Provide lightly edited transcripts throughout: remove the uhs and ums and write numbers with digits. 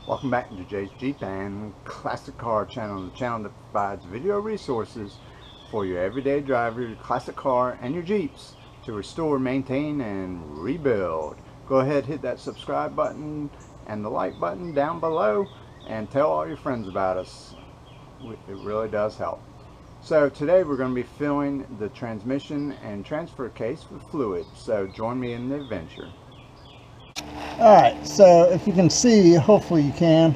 Welcome back to Jay's Jeep and Classic Car channel, the channel that provides video resources for your everyday driver, your classic car, and your Jeeps to restore, maintain, and rebuild. Go ahead, hit that subscribe button and the like button down below and tell all your friends about us. It really does help. So today we're going to be filling the transmission and transfer case with fluid. So join me in the adventure. Alright, so if you can see, hopefully you can,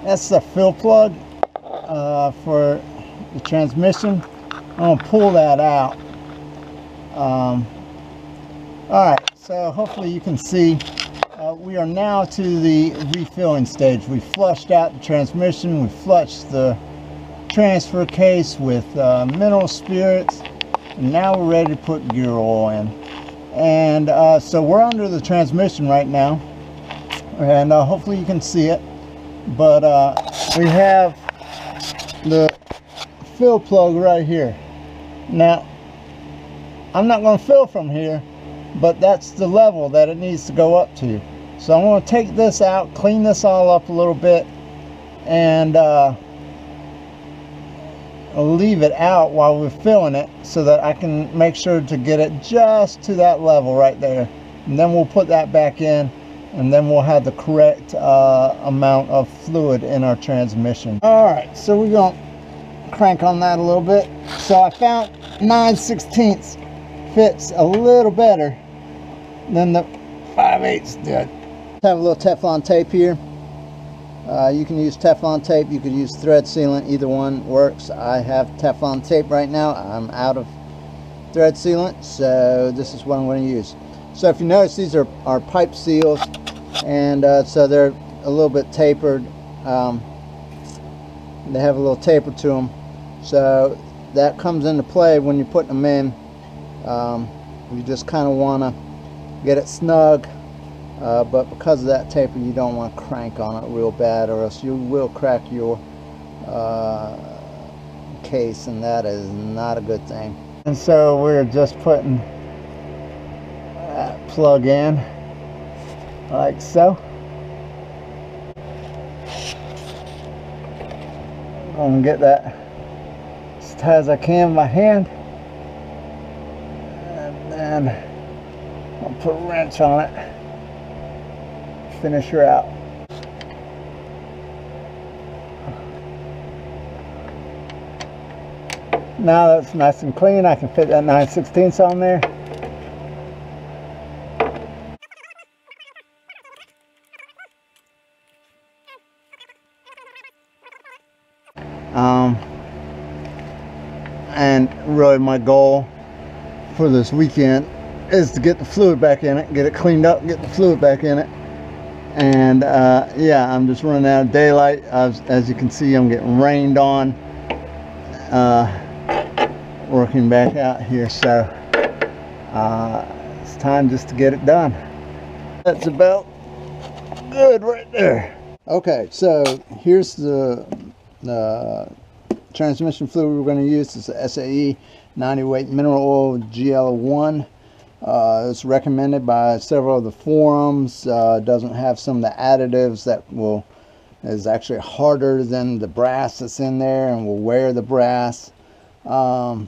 that's the fill plug for the transmission. I'm going to pull that out. Alright, so hopefully you can see we are now to the refilling stage. We flushed out the transmission, we flushed the transfer case with mineral spirits, and now we're ready to put gear oil in. And so we're under the transmission right now, and hopefully you can see it, but we have the fill plug right here. Now I'm not going to fill from here, but that's the level that it needs to go up to. So I'm going to take this out, clean this all up a little bit, and I'll leave it out while we're filling it so that I can make sure to get it just to that level right there, and then we'll put that back in, and then we'll have the correct amount of fluid in our transmission. Alright, so we're going to crank on that a little bit. So I found 9/16 fits a little better than the 5/8 did. Have a little Teflon tape here. You can use Teflon tape, you could use thread sealant, either one works. I have Teflon tape right now. I'm out of thread sealant, so this is what I'm going to use. So if you notice, these are pipe seals, and so they're a little bit tapered. They have a little taper to them, so that comes into play when you're putting them in. You just kind of want to get it snug. But because of that taper, you don't want to crank on it real bad, or else you will crack your case, and that is not a good thing. And so we're just putting that plug in like so. I'm going to get that as tight as I can with my hand, and then I'll put a wrench on it. Finish her out. Now that's nice and clean, I can fit that 9/16 on there. And really my goal for this weekend is to get the fluid back in it, get it cleaned up, get the fluid back in it. And yeah, I'm just running out of daylight. As you can see, I'm getting rained on working back out here, so it's time just to get it done. That's about good right there. Okay, so here's the transmission fluid we're going to use. It's the SAE 90 weight mineral oil GL1. It's recommended by several of the forums. Doesn't have some of the additives that is actually harder than the brass that's in there and will wear the brass. So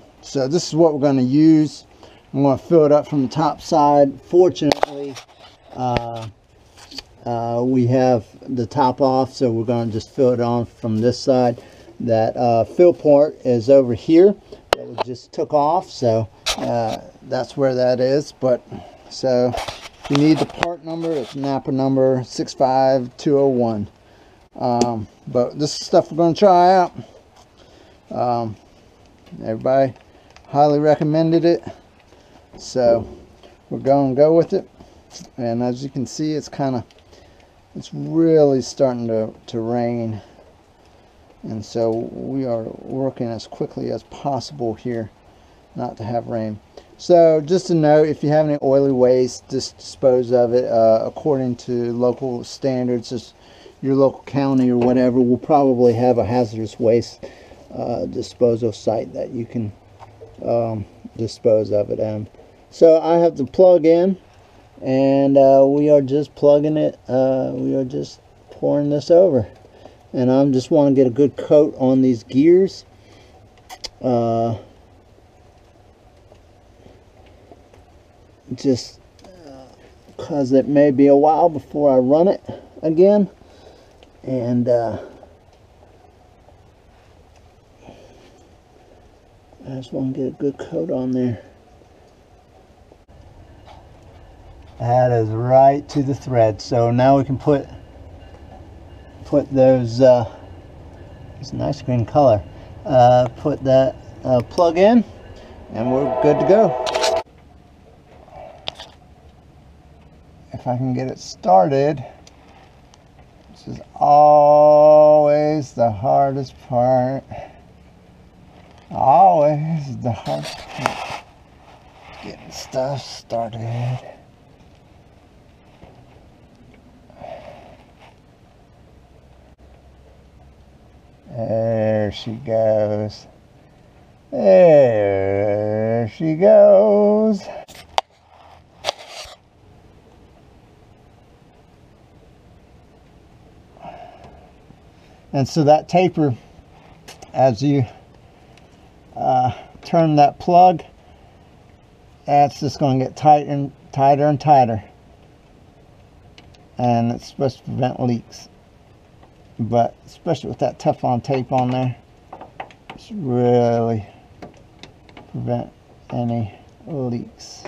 this is what we're going to use. I'm going to fill it up from the top side. Fortunately, we have the top off, so we're going to just fill it on from this side. That fill port is over here that we just took off, so that's where that is. But so if you need the part number, it's Napa number 65201. But this is stuff we're going to try out. Everybody highly recommended it, so we're going to go with it. And as you can see, it's really starting to rain, and so we are working as quickly as possible here not to have rain. So just to note, if you have any oily waste, just dispose of it according to local standards. Just your local county or whatever will probably have a hazardous waste disposal site that you can dispose of it in. So I have the plug in, and we are just plugging it. We are just pouring this over. And I just want to get a good coat on these gears. Just because it may be a while before I run it again. And I just want to get a good coat on there. That is right to the thread. So now we can put those, it's a nice green color, put that plug in, and we're good to go. If I can get it started, this is always the hardest part. Always the hardest part. Getting stuff started. There she goes. There she goes. And so that taper, as you turn that plug, that's just going to get tighter and tighter. And it's supposed to prevent leaks. But especially with that Teflon tape on there, it's really prevent any leaks.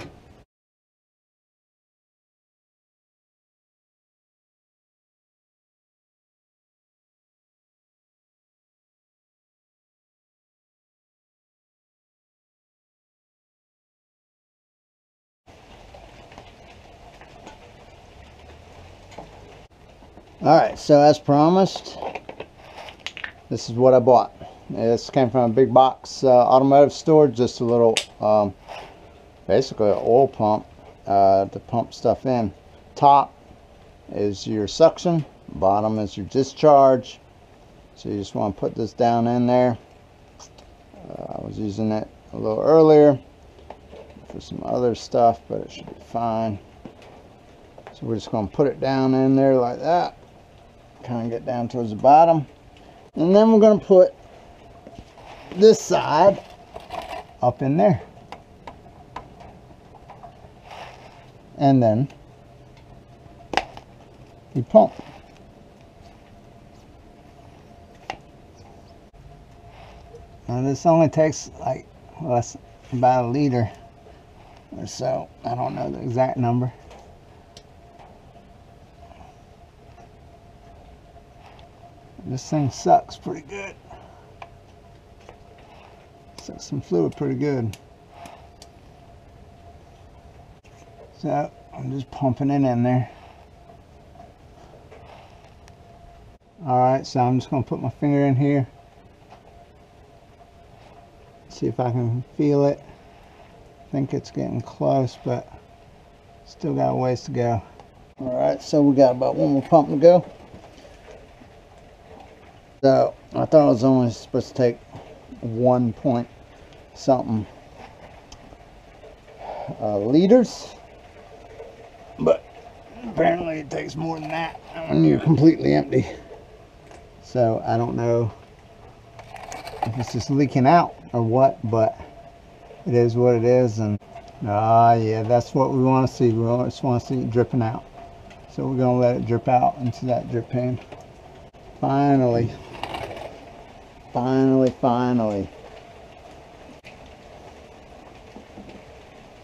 Alright, so as promised, this is what I bought. This came from a big box automotive store, just a little, basically an oil pump to pump stuff in. Top is your suction, bottom is your discharge. So you just want to put this down in there. I was using it a little earlier for some other stuff, but it should be fine. So we're just going to put it down in there like that. Kind of get down towards the bottom, and then we're going to put this side up in there, and then you pump. Now this only takes like less, about a liter or so. I don't know the exact number. This thing sucks pretty good. Sucks some fluid pretty good. So I'm just pumping it in there. Alright, so I'm just going to put my finger in here. See if I can feel it. I think it's getting close, but still got a ways to go. Alright, so we got about one more pump to go. So I thought it was only supposed to take 1 point something liters, but apparently it takes more than that when you're completely empty. So I don't know if it's just leaking out or what, but it is what it is. And yeah, that's what we want to see. We just want to see it dripping out. So we're going to let it drip out into that drip pan. Finally. Finally.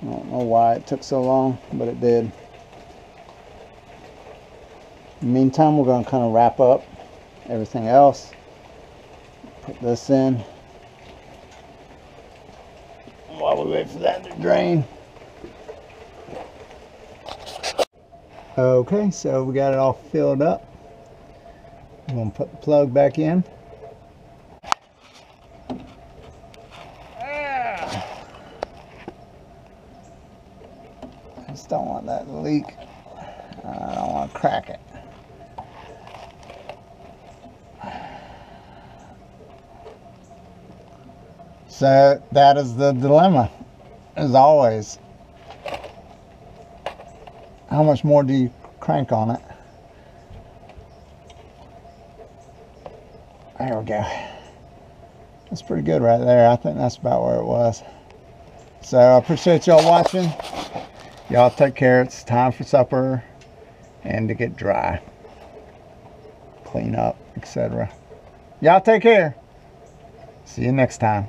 I don't know why it took so long, but it did. In the meantime, we're going to kind of wrap up everything else. Put this in while we wait for that to drain. Okay, so we got it all filled up. I'm going to put the plug back in. I just don't want that to leak. I don't want to crack it. So that is the dilemma, as always. How much more do you crank on it? There we go. That's pretty good right there. I think that's about where it was. So I appreciate y'all watching. Y'all take care. It's time for supper and to get dry, clean up, etc. Y'all take care. See you next time.